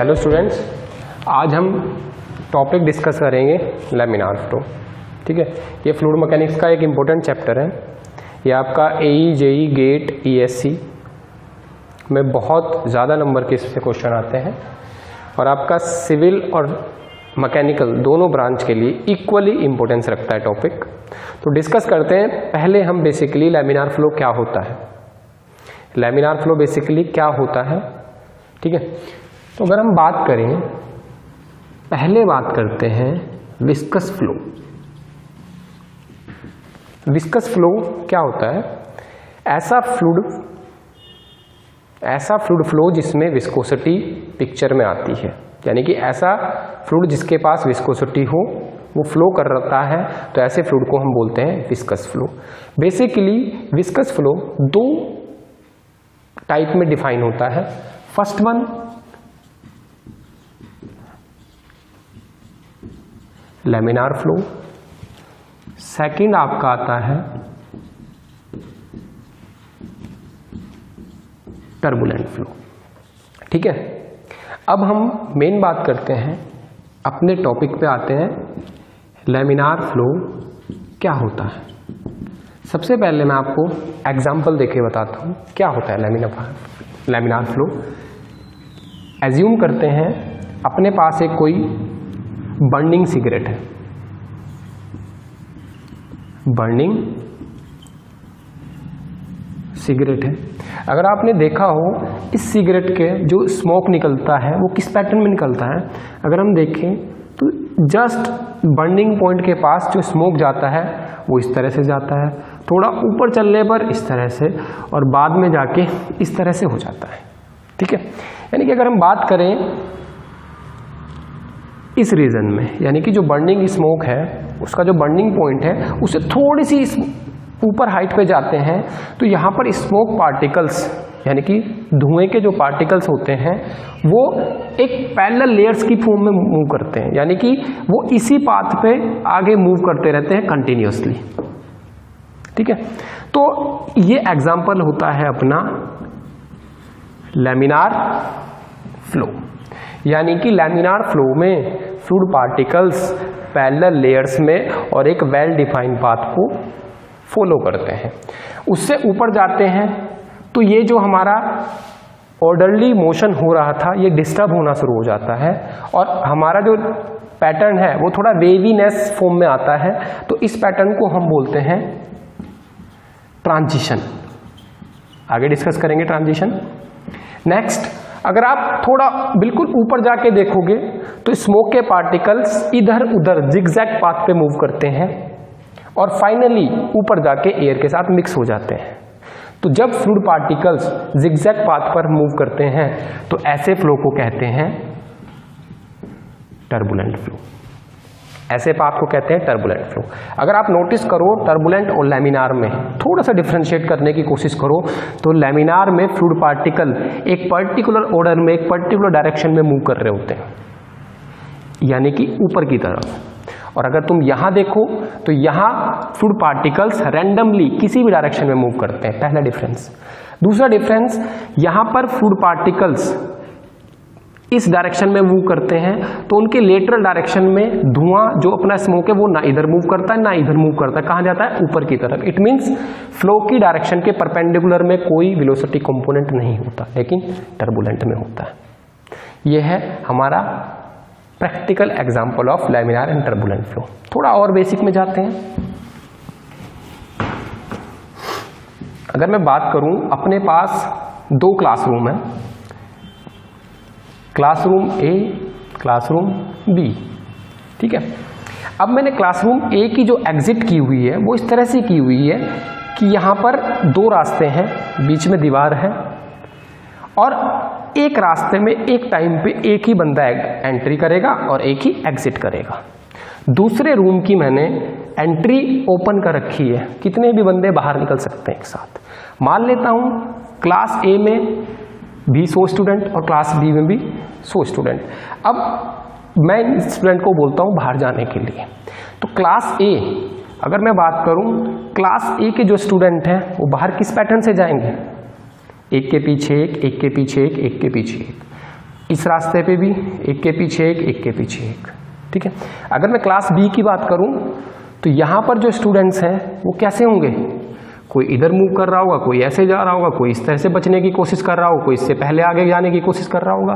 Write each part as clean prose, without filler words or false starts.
Hello students, आज हम topic discuss करेंगे लैमिनार फ्लो। ठीक है, ये फ्लूइड मैकेनिक्स का एक इम्पोर्टेंट चैप्टर है। ये आपका AE, JE, गेट, ESC में बहुत ज़्यादा नंबर के इससे क्वेश्चन आते हैं और आपका सिविल और मैकेनिकल दोनों ब्रांच के लिए इक्वली इम्पोर्टेंस रखता है टॉपिक। तो डिस्कस करते हैं। पहले हम बेसिकली लैमिनार फ्लो क्या होता है, लैमिनार फ्लो बेसिकली क्या होता है। ठीक है, तो अगर हम बात करें, पहले बात करते हैं विस्कस फ्लो। विस्कस फ्लो क्या होता है? ऐसा फ्लूइड फ्लो जिसमें विस्कोसिटी पिक्चर में आती है, यानी कि ऐसा फ्लूइड जिसके पास विस्कोसिटी हो वो फ्लो कर रहा है, तो ऐसे फ्लूइड को हम बोलते हैं viscous flow. Basically viscous flow दो टाइप में डिफाइन होता है। First one laminar flow, second आपका आता है टर्बुलेंट फ्लो। ठीक है, अब हम मेन बात करते हैं, अपने टॉपिक पे आते हैं। लैमिनार फ्लो क्या होता है? सबसे पहले मैं आपको एग्जांपल देके बताता हूँ क्या होता है लैमिनार फ्लो। एज्यूम करते हैं अपने पास एक कोई बर्निंग सिगरेट है, बर्निंग सिगरेट है। अगर आपने देखा हो इस सिगरेट के जो स्मोक निकलता है वो किस पैटर्न में निकलता है, अगर हम देखें तो जस्ट बर्निंग पॉइंट के पास जो स्मोक जाता है वो इस तरह से जाता है, थोड़ा ऊपर चलने पर इस तरह से, और बाद में जाके इस तरह से हो जाता है। ठीक है, यानी कि अगर हम बात करें इस रीजन में, यानी कि जो बर्निंग स्मोक है उसका जो बर्निंग पॉइंट है उससे थोड़ी सी ऊपर हाइट पे जाते हैं, तो यहाँ पर स्मोक पार्टिकल्स यानी कि धुएं के जो पार्टिकल्स होते हैं वो एक पैरेलल लेयर्स की फॉर्म में मूव करते हैं, यानी कि वो इसी पाथ पे आगे मूव करते रहते हैं कंटिन्यूअसली। ठीक है, तो ये एग्जांपल होता है अपना लैमिनार फ्लो, यानी कि लैमिनार फ्लो में फ्लूइड पार्टिकल्स पैरेलल लेयर्स में और एक वेल डिफाइंड पाथ को फॉलो करते हैं। उससे ऊपर जाते हैं तो ये जो हमारा ऑर्डरली मोशन हो रहा था ये डिस्टर्ब होना शुरू हो जाता है और हमारा जो पैटर्न है वो थोड़ा वेवीनेस फॉर्म में आता है, तो इस पैटर्न को हम बोलते हैं ट्रांजिशन। आगे डिस्कस करेंगे ट्रांजिशन। नेक्स्ट, अगर आप थोड़ा बिल्कुल ऊपर जाके देखोगे तो स्मोक के पार्टिकल्स इधर उधर जिगजैग पाथ पे मूव करते हैं और फाइनली ऊपर जाके एयर के साथ मिक्स हो जाते हैं। तो जब फ्लूइड पार्टिकल्स जिगजैग पाथ पर मूव करते हैं तो ऐसे फ्लो को कहते हैं टर्बुलेंट फ्लो। ऐसे पाथ को कहते हैं टर्बुलेंट फ्लो। अगर आप नोटिस करो टर्बुलेंट और लैमिनार में थोड़ा सा डिफरेंशिएट करने की कोशिश करो तो लैमिनार में फ्लूइड पार्टिकल एक पर्टिकुलर ऑर्डर में एक पर्टिकुलर डायरेक्शन में मूव कर रहे होते हैं, यानी कि ऊपर की तरफ। और अगर तुम यहां देखो तो यहां फ्लूइड पार्टिकल्स रैंडमली किसी भी डायरेक्शन में मूव करते हैं, पहला डिफरेंस। दूसरा डिफरेंस, यहां पर फ्लूइड पार्टिकल्स इस डायरेक्शन में मूव करते हैं तो उनके लेटरल डायरेक्शन में धुआं जो अपना स्मोक है वो ना इधर मूव करता है ना इधर मूव करता है, कहां जाता है? ऊपर की तरफ। इट मींस फ्लो की डायरेक्शन के परपेंडिकुलर में कोई वेलोसिटी कंपोनेंट नहीं होता, लेकिन टर्बुलेंट में होता है। यह है हमारा practical example of laminar and turbulent flow. थोड़ा और बेसिक में जाते हैं। अगर मैं बात करूं, अपने पास दो क्लासरूम है, क्लासरूम A, क्लासरूम B। ठीक है, अब मैंने क्लासरूम A की जो एग्जिट की हुई है वो इस तरह से की हुई है कि यहां पर दो रास्ते हैं, बीच में दीवार है और एक रास्ते में एक टाइम पे एक ही बंदा एंट्री करेगा और एक ही एग्जिट करेगा। दूसरे रूम की मैंने एंट्री ओपन कर रखी है, कितने भी बंदे बाहर निकल सकते हैं एक साथ। मान लेता हूं क्लास A में भी 100 स्टूडेंट और क्लास B में भी 100 स्टूडेंट। अब मैं स्टूडेंट को बोलता हूं बाहर जाने के लिए, तो क्लास A, अगर मैं बात करूं क्लास A के जो स्टूडेंट हैं वो बाहर किस पैटर्न से जाएंगे? एक के पीछे एक, एक के पीछे एक, एक के पीछे एक। इस रास्ते पे भी एक के पीछे एक के पीछे एक, ठीक है। अगर मैं क्लास बी की बात करूं तो यहाँ पर जो स्टूडेंट्स हैं वो कैसे होंगे, कोई इधर मूव कर रहा होगा, कोई ऐसे जा रहा होगा, कोई इस तरह से बचने की कोशिश कर रहा होगा, कोई इससे पहले आगे जाने की कोशिश कर रहा होगा,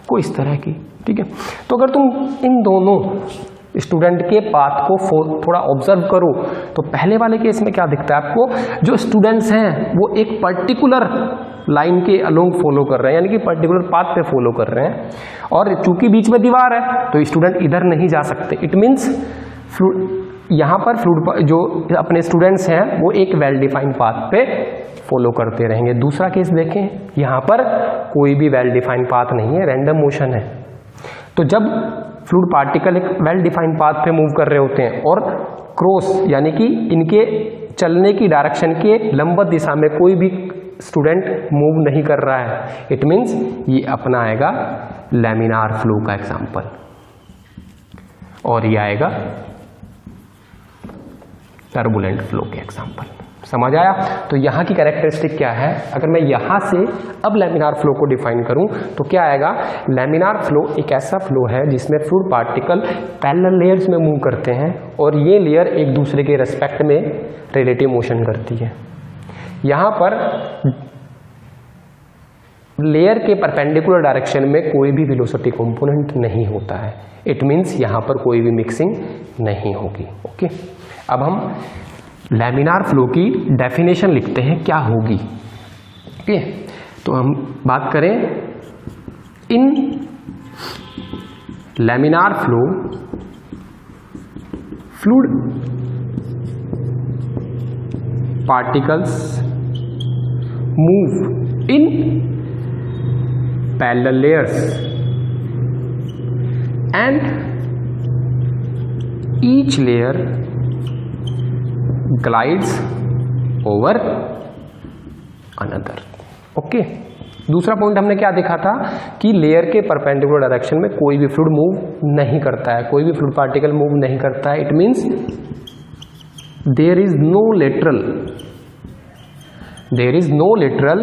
कोई इस तरह की, ठीक है। तो अगर तुम इन दोनों स्टूडेंट के पाथ को थोड़ा ऑब्जर्व करो तो पहले वाले केस में क्या दिखता है आपको, जो स्टूडेंट्स हैं वो एक पर्टिकुलर लाइन के अलोंग फॉलो कर रहे हैं, यानी कि पर्टिकुलर पाथ पे फॉलो कर रहे हैं, और चूंकि बीच में दीवार है तो स्टूडेंट इधर नहीं जा सकते। इट मीन्स यहाँ पर फ्लूइड जो अपने स्टूडेंट्स हैं वो एक वेल डिफाइंड पाथ पे फॉलो करते रहेंगे। दूसरा केस देखें, यहाँ पर कोई भी वेल डिफाइंड पाथ नहीं है, रैंडम मोशन है। तो जब फ्लूइड पार्टिकल एक वेल डिफाइंड पाथ पे मूव कर रहे होते हैं और क्रॉस यानी कि इनके चलने की डायरेक्शन के लंबवत दिशा में कोई भी स्टूडेंट मूव नहीं कर रहा है, इट मीन्स ये अपना आएगा लैमिनार फ्लो का एग्जांपल, और ये आएगा टर्बुलेंट फ्लो के एग्जांपल। समझ आया? तो यहाँ की कैरेक्टरिस्टिक क्या है, अगर मैं यहाँ से अब लैमिनार फ्लो को डिफाइन करूँ तो क्या आएगा, लैमिनार फ्लो एक ऐसा फ्लो है जिसमें फ्लूइड पार्टिकल पैरेलल लेयर्स में मूव करते हैं और ये लेयर एक दूसरे के रेस्पेक्ट में रिलेटिव मोशन करती है। यहाँ पर लेयर के परपेंडिकुलर डायरेक्शन में कोई भी वेलोसिटी कंपोनेंट नहीं होता है, इट मीन्स यहाँ पर कोई भी मिक्सिंग नहीं होगी। ओके, अब हम लैमिनार फ्लो की डेफिनेशन लिखते हैं क्या होगी। ओके, तो हम बात करें in laminar flow fluid particles move in parallel layers and each layer glides over another. Okay, दूसरा पॉइंट हमने क्या देखा था कि लेयर के परपेंडिकुलर डायरेक्शन में कोई भी फ्लूइड मूव नहीं करता है, कोई भी फ्लूइड पार्टिकल मूव नहीं करता है। It means there is no lateral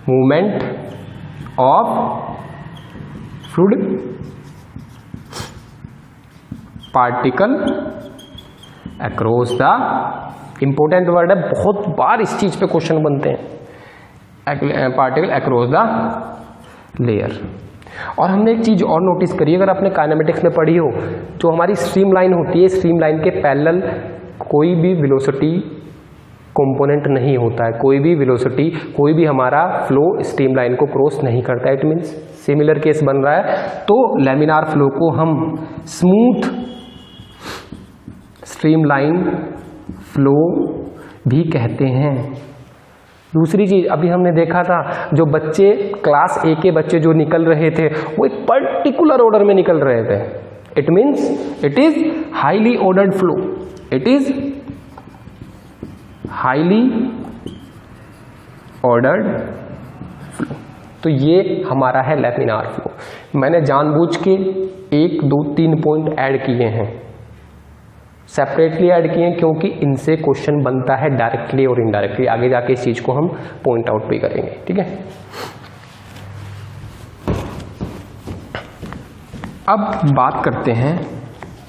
movement of fluid particle across the, important word है, बहुत बार इस चीज पे क्वेश्चन बनते हैं, पार्टिकल अक्रॉस द लेयर। और हमने एक चीज और नोटिस करी, अगर आपने काइनेमेटिक्स में पढ़ी हो, जो हमारी स्ट्रीम लाइन होती है, स्ट्रीम लाइन के पैरेलल कोई भी वेलोसिटी कंपोनेंट नहीं होता है, कोई भी वेलोसिटी, कोई भी हमारा फ्लो स्ट्रीम लाइन को क्रॉस नहीं करता है। इट मीन्स सिमिलर केस बन रहा है, तो लैमिनार फ्लो को हम स्मूथ स्ट्रीमलाइन फ्लो भी कहते हैं। दूसरी चीज अभी हमने देखा था, जो बच्चे क्लास ए के बच्चे जो निकल रहे थे वो एक पर्टिकुलर ऑर्डर में निकल रहे थे। It means it is highly ordered flow, it is highly ordered flow. तो ये हमारा है लैमिनार फ्लो। मैंने जानबूझ के 1, 2, 3 पॉइंट ऐड किए हैं, सेपरेटली ऐड किए हैं, क्योंकि इनसे क्वेश्चन बनता है डायरेक्टली और इनडायरेक्टली। आगे जाके इस चीज को हम पॉइंट आउट भी करेंगे, ठीक है। अब बात करते हैं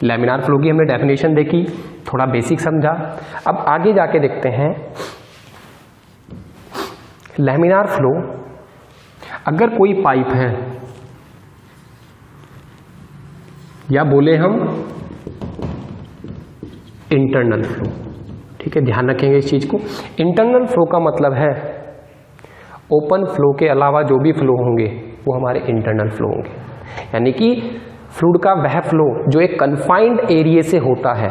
लैमिनार फ्लो की। हमने डेफिनेशन देखी, थोड़ा बेसिक समझा, अब आगे जाके देखते हैं लैमिनार फ्लो। अगर कोई पाइप है, या बोले हम इंटरनल फ्लो, ठीक है, ध्यान रखेंगे इस चीज को। इंटरनल फ्लो का मतलब है ओपन फ्लो के अलावा जो भी फ्लो होंगे वो हमारे इंटरनल फ्लो होंगे, यानी कि फ्लूइड का वह फ्लो जो एक कन्फाइंड एरिया से होता है,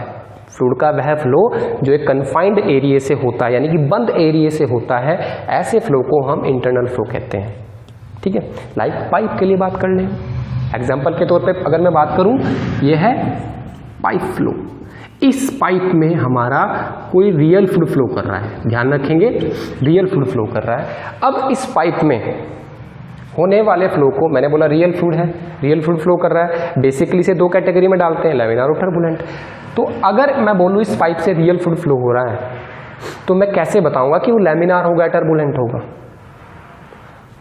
फ्लूइड का वह फ्लो जो एक कन्फाइंड एरिया से होता है, यानी कि बंद एरिया से होता है, ऐसे फ्लो को हम इंटरनल फ्लो कहते हैं, ठीक है। लाइक पाइप के लिए बात कर लें, एग्जाम्पल के तौर पे अगर मैं बात करूं, यह है पाइप फ्लो। इस पाइप में हमारा कोई रियल फ्लूइड फ्लो कर रहा है, ध्यान रखेंगे, रियल फ्लूइड फ्लो कर रहा है। अब इस पाइप में होने वाले फ्लो को, मैंने बोला रियल फ्लूइड है, रियल फ्लूइड फ्लो कर रहा है, बेसिकली से 2 कैटेगरी में डालते हैं, लैमिनार और टर्बुलेंट। तो अगर मैं बोलूँ इस पाइप से रियल फ्लूइड फ्लो हो रहा है, तो मैं कैसे बताऊंगा कि वो लैमिनार होगा टर्बुलेंट होगा?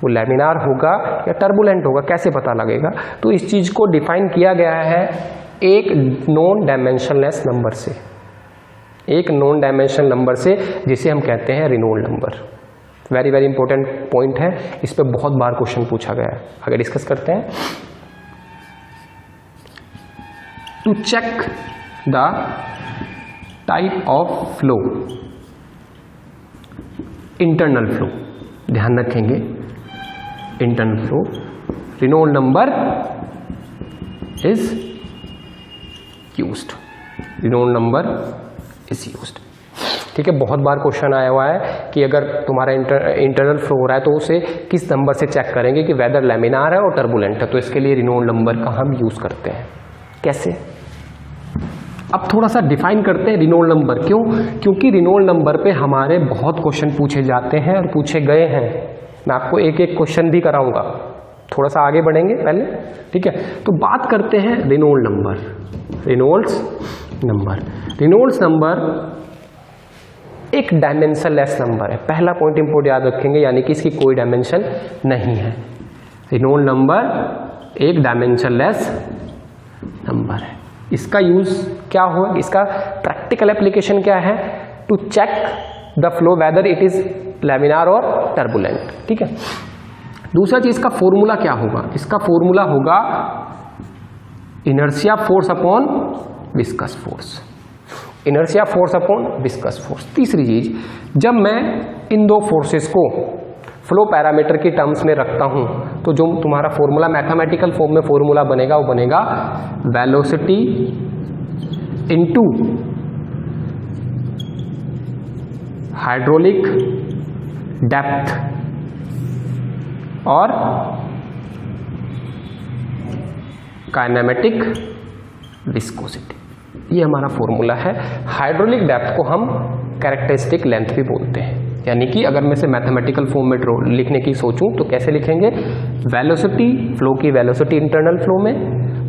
वो लैमिनार होगा या टर्बुलेंट होगा, कैसे पता लगेगा? तो इस चीज़ को डिफाइन किया गया है एक नॉन डायमेंशनलेस नंबर से, एक नॉन डायमेंशनल नंबर से, जिसे हम कहते हैं Reynold number. Very very important point है, इस पे बहुत बार क्वेश्चन पूछा गया है। आगे डिस्कस करते हैं। To check the type of flow, internal flow, ध्यान रखेंगे internal flow, Reynold number is used, Reynold number is used. ठीक है, बहुत बार क्वेश्चन आया हुआ है कि अगर तुम्हारा इंटरनल फ्लो हो रहा है तो उसे किस नंबर से चेक करेंगे कि वेदर लैमिनार है और टर्बुलेंट है, तो इसके लिए रेनॉल्ड नंबर का हम यूज करते हैं। कैसे? अब थोड़ा सा डिफाइन करते हैं रेनॉल्ड नंबर। क्यों? क्योंकि रेनॉल्ड नंबर पे हमारे बहुत क्वेश्चन पूछे जाते हैं और पूछे गए हैं। मैं आपको एक एक क्वेश्चन भी कराऊंगा, थोड़ा सा आगे बढ़ेंगे पहले। ठीक है, तो बात करते हैं Reynold number. Reynolds number, Reynolds number एक डायमेंशनलेस नंबर है। पहला पॉइंट इंपोर्ट याद रखेंगे, यानी कि इसकी कोई डायमेंशन नहीं है। रेनॉल्ड नंबर एक डायमेंशनलेस नंबर है। इसका यूज क्या हो, इसका प्रैक्टिकल एप्लीकेशन क्या है? To check the flow whether it is laminar और टर्बुलेंट। ठीक है, दूसरा चीज का फॉर्मूला क्या होगा? इसका फॉर्मूला होगा inertia force upon viscous force, inertia force upon viscous force. तीसरी चीज, जब मैं इन दो फोर्सेस को फ्लो पैरामीटर की टर्म्स में रखता हूं तो जो तुम्हारा फॉर्मूला मैथमेटिकल फॉर्म में फॉर्मूला बनेगा वो बनेगा वेलोसिटी इनटू हाइड्रोलिक डेप्थ और काइनेमेटिक विस्कोसिटी। ये हमारा फॉर्मूला है। हाइड्रोलिक डेप्थ को हम कैरेक्टरिस्टिक लेंथ भी बोलते हैं, यानी कि अगर मैं इसे मैथमेटिकल फॉर्म में लिखने की सोचूं तो कैसे लिखेंगे? वेलोसिटी, फ्लो की वेलोसिटी इंटरनल फ्लो में,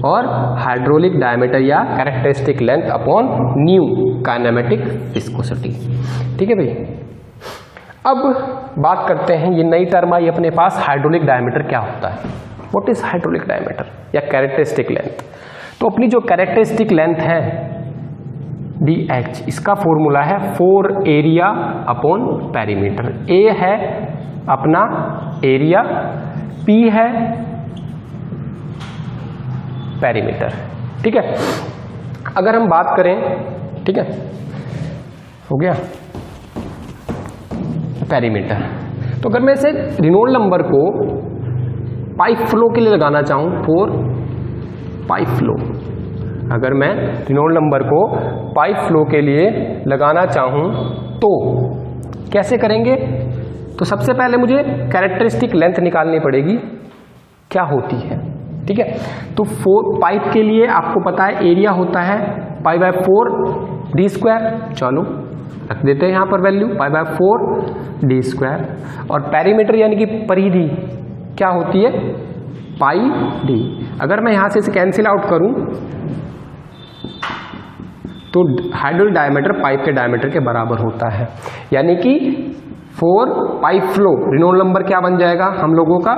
और हाइड्रोलिक डायमीटर या characteristic length upon new kinematic viscosity. ठीक है भाई, अब बात करते हैं, ये नई टर्म आई अपने पास, हाइड्रोलिक डायमीटर क्या होता है? व्हाट इज हाइड्रोलिक डायमीटर या कैरेक्टरिस्टिक लेंथ? तो अपनी जो कैरेक्टरिस्टिक लेंथ है DH, इसका फॉर्मूला है 4 एरिया अपॉन पेरीमीटर। A है अपना एरिया, P है पेरीमीटर। ठीक है, अगर हम बात करें, ठीक है, हो गया पेरीमीटर, तो अगर मैं इसे रेनॉल्ड नंबर को पाइप फ्लो के लिए लगाना चाहूं, 4 पाइप फ्लो, अगर मैं रेनॉल्ड नंबर को पाइप फ्लो के लिए लगाना चाहूं तो कैसे करेंगे? तो सबसे पहले मुझे कैरेक्टरिस्टिक लेंथ निकालनी पड़ेगी, क्या होती है। ठीक है, तो 4 पाइप के लिए आपको पता है एरिया होता है π/4 d²। चलो रख देते हैं यहां पर वैल्यू π/4 d², और पेरीमीटर यानी कि परिधि क्या होती है? πd। अगर मैं यहां से इसे कैंसिल आउट करूं तो हाइड्रोलिक डायमीटर पाइप के डायमीटर के बराबर होता है, यानी कि 4 पाइप फ्लो रेनॉल्ड नंबर क्या बन जाएगा हम लोगों का?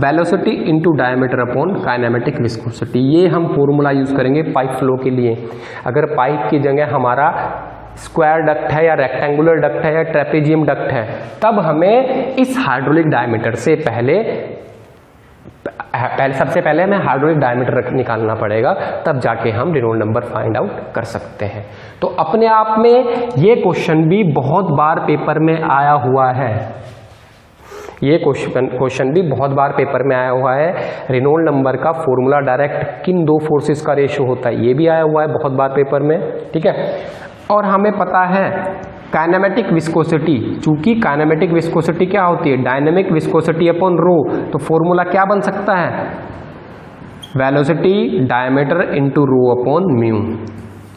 Velocity into diameter upon kinematic viscosity. ये हम फॉर्मूला यूज करेंगे पाइप फ्लो के लिए। अगर पाइप की जगह हमारा स्क्वायर डक्ट है या रेक्टेंगुलर डक्ट है या ट्रेपेजियम डक्ट है, तब हमें इस हाइड्रोलिक डायमीटर से सबसे पहले हमें हाइड्रोलिक डायमीटर निकालना पड़ेगा, तब जाके हम रेनॉल्ड नंबर फाइंड आउट कर सकते हैं। तो अपने आप में ये क्वेश्चन भी बहुत बार पेपर में आया हुआ है, ये क्वेश्चन भी बहुत बार पेपर में आया हुआ है। रेनॉल्ड नंबर का फॉर्मूला डायरेक्ट किन दो फोर्सेस का रेशियो होता है, ये भी आया हुआ है बहुत बार पेपर में। ठीक है, और हमें पता है काइनेमेटिक विस्कोसिटी, चूंकि काइनेमेटिक विस्कोसिटी क्या होती है? Dynamic viscosity upon rho. तो फॉर्मूला क्या बन सकता है? Velocity diameter into rho upon mu.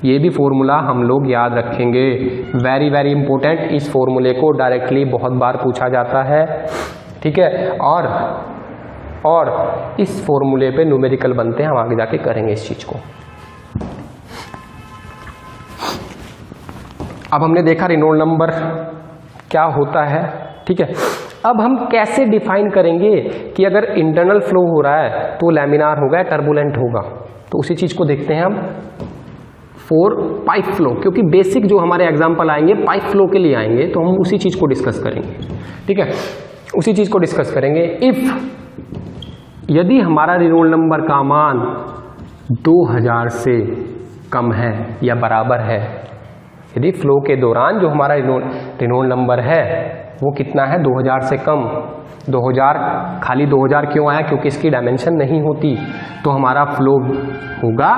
ये भी फॉर्मूला हम लोग याद रखेंगे, वेरी वेरी इंपॉर्टेंट। इस फॉर्मूले को डायरेक्टली बहुत बार पूछा जाता है। ठीक है, और इस फॉर्मूले पे न्यूमेरिकल बनते हैं, हम आगे जाके करेंगे इस चीज को। अब हमने देखा रेनॉल्ड नंबर क्या होता है। ठीक है, अब हम कैसे डिफाइन करेंगे कि अगर इंटरनल फ्लो हो रहा है तो लैमिनार होगा या टर्बुलेंट होगा, तो उसी चीज को देखते हैं हम फॉर पाइप फ्लो, क्योंकि बेसिक जो हमारे एग्जांपल आएंगे पाइप फ्लो के लिए आएंगे, तो हम उसी चीज को डिस्कस करेंगे। ठीक है, उसी चीज को डिस्कस करेंगे। इफ यदि हमारा रेनॉल्ड नंबर का मान 2000 से कम है या बराबर है, यदि फ्लो के दौरान जो हमारा रेनॉल्ड नंबर है वो कितना है, 2000 से कम। 2000 खाली 2000 क्यों आया, क्योंकि इसकी डायमेंशन नहीं होती, तो हमारा फ्लो होगा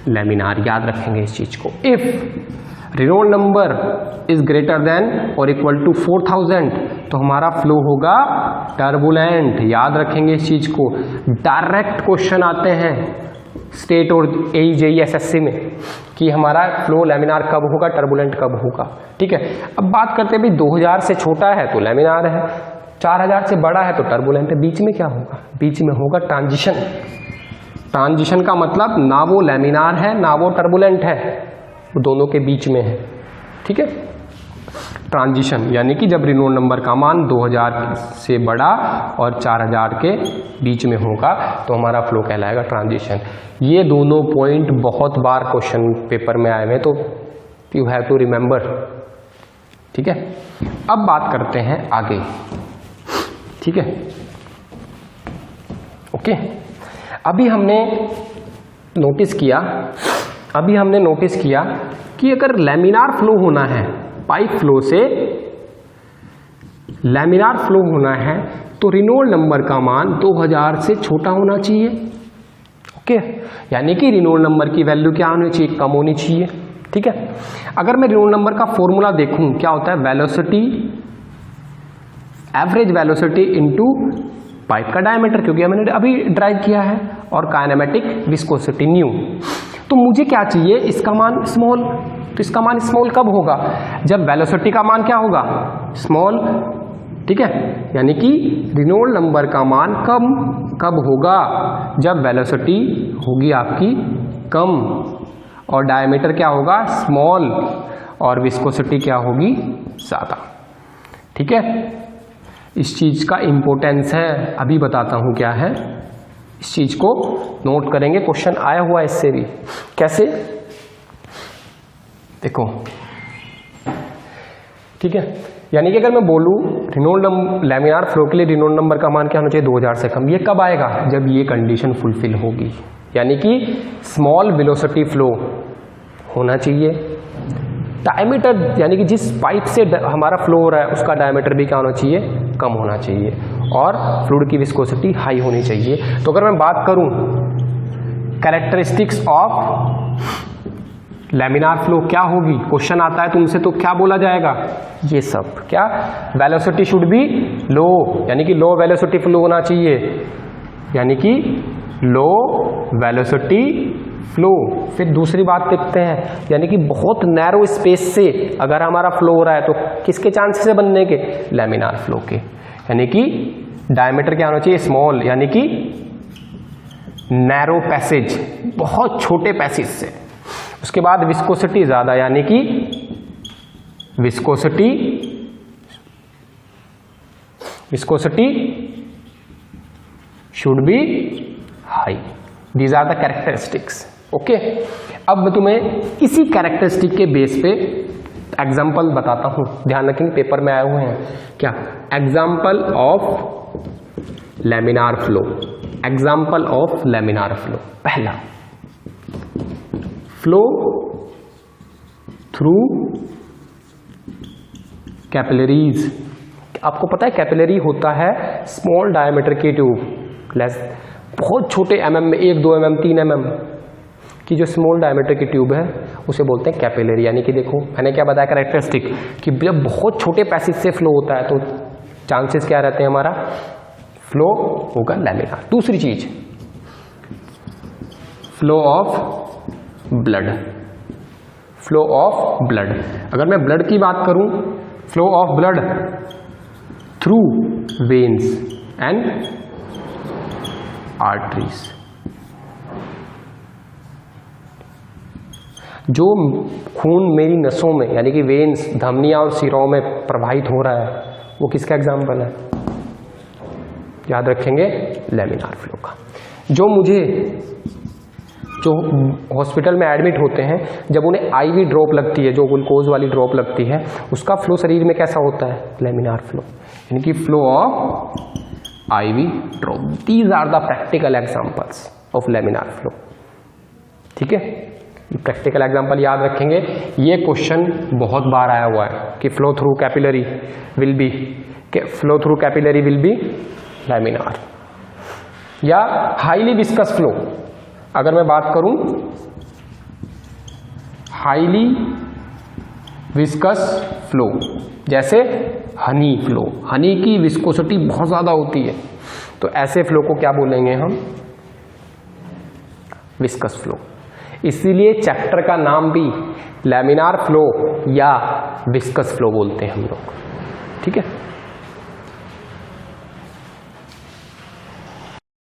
लैमिनार। याद रखेंगे इस चीज को। If Reynold number is greater than और इक्वल टू 4000, तो हमारा फ्लो होगा टर्बुलेंट। याद रखेंगे इस चीज को। डायरेक्ट क्वेश्चन आते हैं स्टेट और जेईई एसएससी में कि हमारा फ्लो लैमिनार कब होगा, टर्बुलेंट कब होगा। ठीक है, अब बात करते हैं भी 2000 से छोटा है तो लैमिनार है, 4000 से बड़ा है तो टर्बुलेंट है। बीच में क्या होगा, बीच में होगा ट्रांजिशन। ट्रांजिशन का मतलब ना वो लैमिनार है ना वो टर्बुलेंट है, वो दोनों के बीच में है। ठीक है, ट्रांजिशन यानी कि जब रेनॉल्ड नंबर का मान 2000 से बड़ा और 4000 के बीच में होगा तो हमारा फ्लो कहलाएगा ट्रांजिशन। ये दोनों पॉइंट बहुत बार क्वेश्चन पेपर में आए हुए, तो यू हैव टू रिमेंबर। ठीक है, अब बात करते हैं आगे। ठीक है, ओके। अभी हमने नोटिस किया कि अगर लैमिनार फ्लो होना है, पाइप फ्लो से लैमिनार फ्लो होना है, तो रेनॉल्ड नंबर का मान 2000 से छोटा होना चाहिए। ओके, यानी कि रेनॉल्ड नंबर की वैल्यू क्या होनी चाहिए, कम होनी चाहिए। ठीक है, अगर मैं रेनॉल्ड नंबर का फॉर्मूला देखूं, क्या होता है, velocity, average velocity into pipe का डायमीटर, क्योंकि हमने अभी ड्राइव किया है, और काइनेमेटिक विस्कोसिटी न्यू। तो मुझे क्या चाहिए, इसका मान स्मॉल। तो इसका मान स्मॉल कब होगा, जब वेलोसिटी का मान क्या होगा, स्मॉल। ठीक है, यानी कि रेनॉल्ड नंबर का मान कब होगा, जब वेलोसिटी होगी आपकी कम और डायमीटर क्या होगा, स्मॉल, और विस्कोसिटी क्या होगी, ज़्यादा। ठीक है, इस चीज का इंपॉर्टेंस है, अभी बताता हूं क्या है। इस चीज को नोट करेंगे, क्वेश्चन आया हुआ इससे भी। कैसे, देखो। ठीक है, यानी कि अगर मैं बोलूं रेनॉल्ड लैमिनार फ्लो के लिए रेनॉल्ड नंबर का मान क्या होना चाहिए, 2000 से कम। ये कब आएगा, जब ये कंडीशन फुलफिल होगी, यानी कि स्मॉल वेलोसिटी फ्लो होना चाहिए। डायमीटर यानी कि जिस पाइप से हमारा फ्लो हो रहा है उसका डायमीटर भी क्या होना चाहिए, कम होना चाहिए, और फ्लूइड की विस्कोसिटी हाई होनी चाहिए। तो अगर मैं बात करूं कैरेक्टरिस्टिक्स ऑफ लैमिनार फ्लो क्या होगी, क्वेश्चन आता है तुमसे तो क्या बोला जाएगा, ये सब क्या, वेलोसिटी शुड बी लो, यानी कि लो वेलोसिटी फ्लो होना चाहिए, यानी कि लो वेलोसिटी फ्लो। फिर दूसरी बात देखते हैं, यानी कि बहुत नैरो स्पेस से अगर हमारा फ्लो हो रहा है तो किसके चांसेस है बनने के, लैमिनार फ्लो के, यानी कि डायमीटर क्या होना चाहिए, स्मॉल, यानी कि नैरो पैसेज, बहुत छोटे पैसेज से। उसके बाद विस्कोसिटी ज्यादा, यानी कि viscosity should be high. These are the characteristics. Okay, अब मैं तुम्हें इसी कैरेक्टरिस्टिक के बेस पे एग्जाम्पल बताता हूं, ध्यान रखेंगे पेपर में आए हुए हैं क्या, example of laminar flow. Example of laminar flow, पहला फ्लो थ्रू कैपिलरीज। आपको पता है कैपिलरी होता है स्मॉल डायमीटर की ट्यूब, बहुत छोटे mm में, 1, 2 mm, 3 mm की जो स्मॉल डायमीटर की ट्यूब है उसे बोलते हैं कैपिलरी। यानी कि देखो मैंने क्या बताया कैरेक्टरिस्टिक, कि जब बहुत छोटे पैसेज से फ्लो होता है तो चांसेस क्या रहते हैं, हमारा फ्लो होगा लैमिनार। दूसरी चीज flow of blood. Flow of blood, अगर मैं ब्लड की बात करूं, flow of blood through veins and arteries. जो खून मेरी नसों में यानी कि वेन्स, धमनियां और सिरों में प्रवाहित हो रहा है वो किसका एग्जाम्पल है? याद रखेंगे, लैमिनार फ्लो का। जो हॉस्पिटल में एडमिट होते हैं, जब उन्हें आईवी ड्रॉप लगती है, जो ग्लूकोज वाली ड्रॉप लगती है, उसका फ्लो शरीर में कैसा होता है? लैमिनार फ्लो, यानी कि flow of IV drop. These are the practical examples of laminar flow. ठीक है, प्रैक्टिकल एग्जांपल याद रखेंगे। ये क्वेश्चन बहुत बार आया हुआ है कि flow through capillary will be laminar, या हाईली विस्कस फ्लो। अगर मैं बात करूं हाईली विस्कस फ्लो, जैसे हनी फ्लो, हनी की विस्कोसिटी बहुत ज्यादा होती है, तो ऐसे फ्लो को क्या बोलेंगे हम? Viscous flow. इसीलिए चैप्टर का नाम भी लैमिनार फ्लो या विस्कस फ्लो बोलते हैं हम लोग। ठीक है।